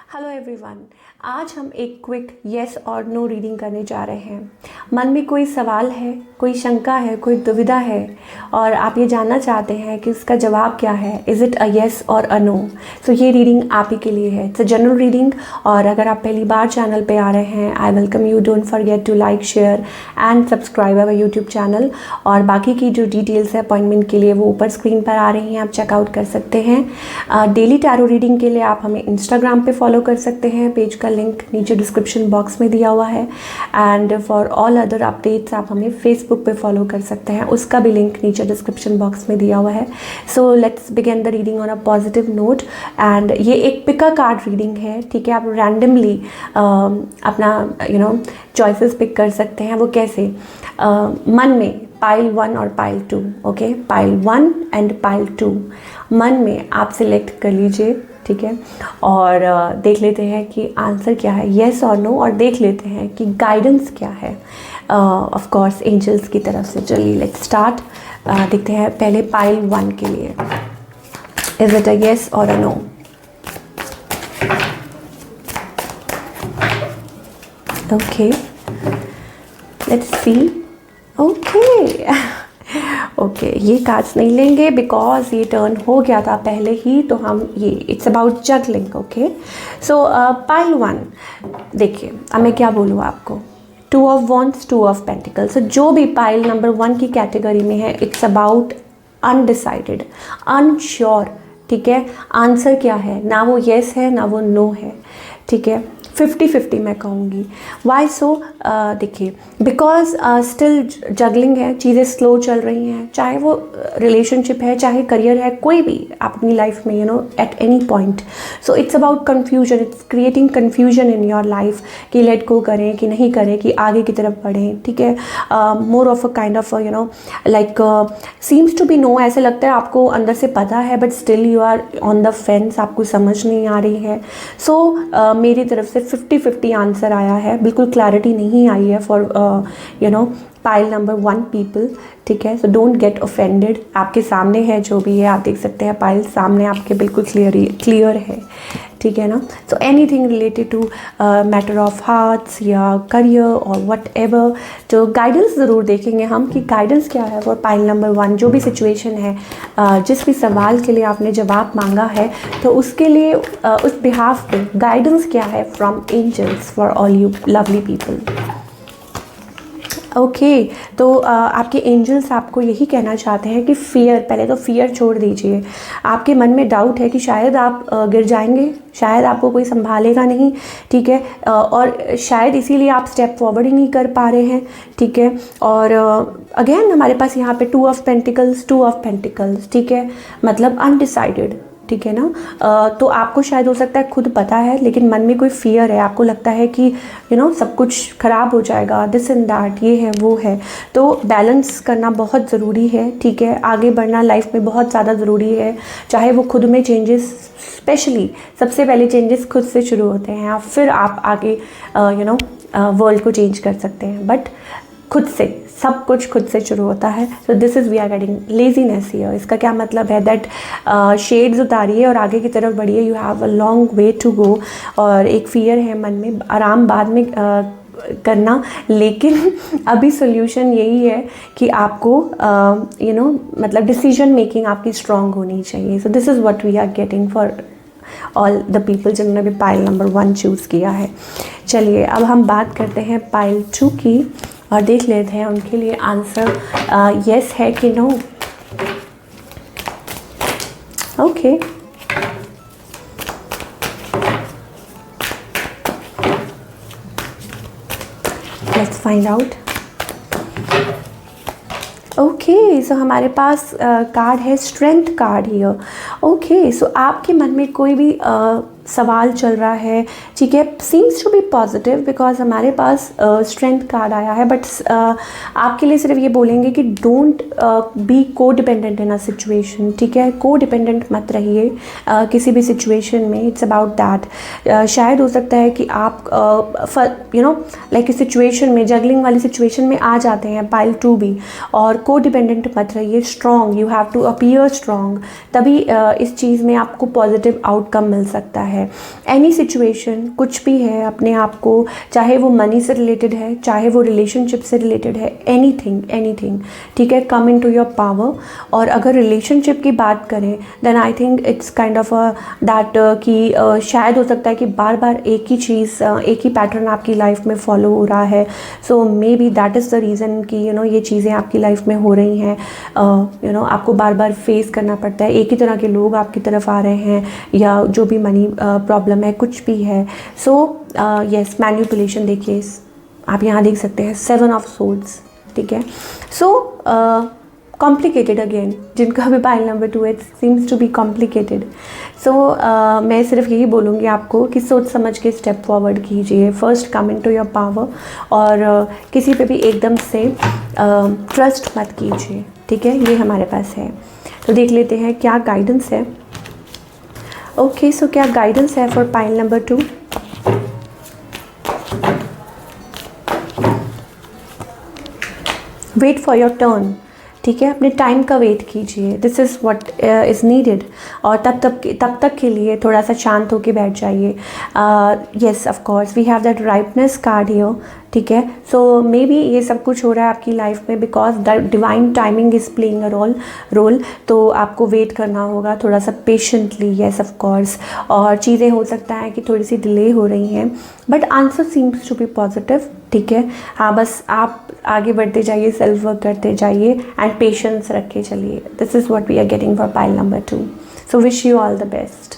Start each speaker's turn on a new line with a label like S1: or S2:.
S1: Hello everyone. आज हम एक क्विक येस और नो रीडिंग करने जा रहे हैं। मन में कोई सवाल है, कोई शंका है, कोई दुविधा है और आप ये जानना चाहते हैं कि उसका जवाब क्या है, इज़ इट अ येस और अ नो। तो ये रीडिंग आप ही के लिए है। इट्स अ जनरल रीडिंग और अगर आप पहली बार चैनल पे आ रहे हैं, I welcome you. Don't forget to like, share and subscribe our YouTube channel. और बाकी की जो डिटेल्स है अपॉइंटमेंट के लिए वो ऊपर स्क्रीन पर आ रही हैं, आप चेकआउट कर सकते हैं। डेली टैरो रीडिंग के लिए आप हमें इंस्टाग्राम पे फॉलो कर सकते हैं। पेज का लिंक नीचे डिस्क्रिप्शन बॉक्स में दिया हुआ है। And for all other updates आप हमें फेसबुक पे फॉलो कर सकते हैं, उसका भी लिंक नीचे डिस्क्रिप्शन बॉक्स में दिया हुआ है। So let's begin the reading on a positive note. And ये एक पिका कार्ड रीडिंग है, ठीक है। आप रैंडमली अपना चॉइसेस पिक कर सकते हैं। वो कैसे? मन में पाइल 1 और pile 2, okay. Pile 1 and pile 2 मन में आप सिलेक्ट कर लीजिए, ठीक है। और देख लेते हैं कि आंसर क्या है, येस और नो, और देख लेते हैं कि गाइडेंस क्या है ऑफ कोर्स एंजल्स की तरफ से। चलिए लेट्स स्टार्ट। देखते हैं पहले पाइल 1 के लिए, इज इट अ येस और a no. Okay, let's see. Okay okay, ये कार्ड्स नहीं लेंगे बिकॉज ये टर्न हो गया था पहले ही, तो हम ये it's about juggling, okay. So pile 1 देखिए, अब मैं क्या बोलूँ आपको। 2 of wands, 2 of pentacles. so, जो भी पाइल नंबर 1 की कैटेगरी में है, इट्स अबाउट अनडिसाइडेड, अनश्योर, ठीक है। आंसर क्या है, ना वो येस है ना वो नो है, ठीक है। 50-50 मैं कहूँगी। वाई सो? देखिए, बिकॉज स्टिल जगलिंग है, चीज़ें स्लो चल रही हैं, चाहे वो रिलेशनशिप है, चाहे करियर है, कोई भी आप अपनी लाइफ में at any point. So it's about confusion, it's creating confusion in your life कि लेट गो करें कि नहीं करें, कि आगे की तरफ बढ़ें, ठीक है। More of a kind of like seems to be no. ऐसे लगता है आपको अंदर से पता है but still you are on the fence, आपको समझ नहीं आ रही है। सो मेरी तरफ से 50-50 आंसर आया है, बिल्कुल क्लैरिटी नहीं आई है फॉर पाइल नंबर 1 पीपल, ठीक है। So don't get offended. आपके सामने है जो भी है, आप देख सकते हैं पाइल सामने आपके बिल्कुल क्लियर है, ठीक है ना। So anything related to matter of hearts या करियर और वट एवर, जो गाइडेंस ज़रूर देखेंगे हम कि गाइडेंस क्या है फॉर पाइल नंबर 1। जो भी सिचुएशन है, जिस भी सवाल के लिए आपने जवाब मांगा है, तो उसके लिए उस बिहाफ पे गाइडेंस क्या है from angels for all you lovely people. Okay, तो आपके एंजल्स आपको यही कहना चाहते हैं कि फियर, पहले तो फियर छोड़ दीजिए। आपके मन में डाउट है कि शायद आप गिर जाएंगे, शायद आपको कोई संभालेगा नहीं, ठीक है। और शायद इसीलिए आप स्टेप फॉरवर्ड ही नहीं कर पा रहे हैं, ठीक है। और अगेन हमारे पास यहाँ पे 2 ऑफ पेंटिकल्स, 2 ऑफ पेंटिकल्स, ठीक है, मतलब अनडिसाइडेड, ठीक है ना। तो आपको शायद हो सकता है खुद पता है, लेकिन मन में कोई फियर है, आपको लगता है कि सब कुछ ख़राब हो जाएगा, दिस एंड दैट, ये है वो है। तो बैलेंस करना बहुत ज़रूरी है, ठीक है। आगे बढ़ना लाइफ में बहुत ज़्यादा ज़रूरी है, चाहे वो खुद में चेंजेस, स्पेशली सबसे पहले चेंजेस खुद से शुरू होते हैं, फिर आप आगे वर्ल्ड को चेंज कर सकते हैं, बट खुद से, सब कुछ खुद से शुरू होता है। So this is we are getting laziness here. इसका क्या मतलब है दैट शेड्स उतारिए और आगे की तरफ बढ़िए, you have a long way to go. और एक फियर है मन में, आराम बाद में करना, लेकिन अभी सोल्यूशन यही है कि आपको मतलब डिसीजन मेकिंग आपकी स्ट्रांग होनी चाहिए। So this is what we are getting for all the people जिन्होंने भी पाइल नंबर 1 चूज़ किया है। चलिए अब हम बात करते हैं पाइल 2 की और देख लेते हैं उनके लिए आंसर येस है कि no. Okay, let's find out. Okay, so हमारे पास कार्ड है strength card here. Okay, so आपके मन में कोई भी सवाल चल रहा है, ठीक है, seems to be positive because हमारे पास स्ट्रेंथ कार्ड आया है, बट आपके लिए सिर्फ ये बोलेंगे कि डोंट बी को डिपेंडेंट इन अ सिचुएशन, ठीक है। को डिपेंडेंट मत रहिए किसी भी सिचुएशन में, इट्स अबाउट दैट। शायद हो सकता है कि आप लाइक इस सिचुएशन में, जगलिंग वाली सिचुएशन में आ जाते हैं, पाइल 2 भी, और को डिपेंडेंट मत रहिए, strong, you have to appear strong, तभी इस चीज़ में आपको पॉजिटिव आउटकम मिल सकता है। है। एनी सिचुएशन कुछ भी है अपने आप को, चाहे वो मनी से रिलेटेड है, चाहे वो रिलेशनशिप से रिलेटेड है, एनीथिंग, ठीक है, come in to your power. और अगर रिलेशनशिप की बात करें then I think it's kind of that कि शायद हो सकता है कि बार बार एक ही चीज़, एक ही पैटर्न आपकी लाइफ में फॉलो हो रहा है। So maybe that is the reason कि ये चीज़ें आपकी लाइफ में हो रही हैं। आपको बार बार फेस करना पड़ता है, एक ही तरह के लोग आपकी तरफ आ रहे हैं, या जो भी मनी प्रॉब्लम है, कुछ भी है। सो यस, मैनिपुलेशन देखिए, आप यहाँ देख सकते हैं 7 ऑफ सोर्ड्स, ठीक है। सो कॉम्प्लिकेटेड अगेन, जिनका भी pile number 2 it seems to be complicated. So मैं सिर्फ यही बोलूँगी आपको कि सोच समझ के स्टेप फॉरवर्ड कीजिए। First come in to your power, और किसी पे भी एकदम से ट्रस्ट मत कीजिए, ठीक है। ये हमारे पास है, तो देख लेते हैं क्या गाइडेंस है। ओके, सो क्या गाइडेंस है for pile number 2। Wait for your turn, ठीक है, अपने टाइम का वेट कीजिए। This is what is needed. और तब तक के लिए थोड़ा सा शांत होके बैठ जाइए। Yes, of course we have that ripeness card here, ठीक है। सो मे बी ये सब कुछ हो रहा है आपकी लाइफ में because the divine timing is playing a role. तो आपको वेट करना होगा थोड़ा सा पेशेंटली, येस ऑफ कोर्स। और चीज़ें हो सकता है कि थोड़ी सी डिले हो रही हैं, but answer seems to be positive, ठीक है। हाँ, बस आप आगे बढ़ते जाइए, सेल्फ वर्क करते जाइए एंड पेशेंस रख के चलिए। This is what we are getting for pile number 2। So wish you all the best.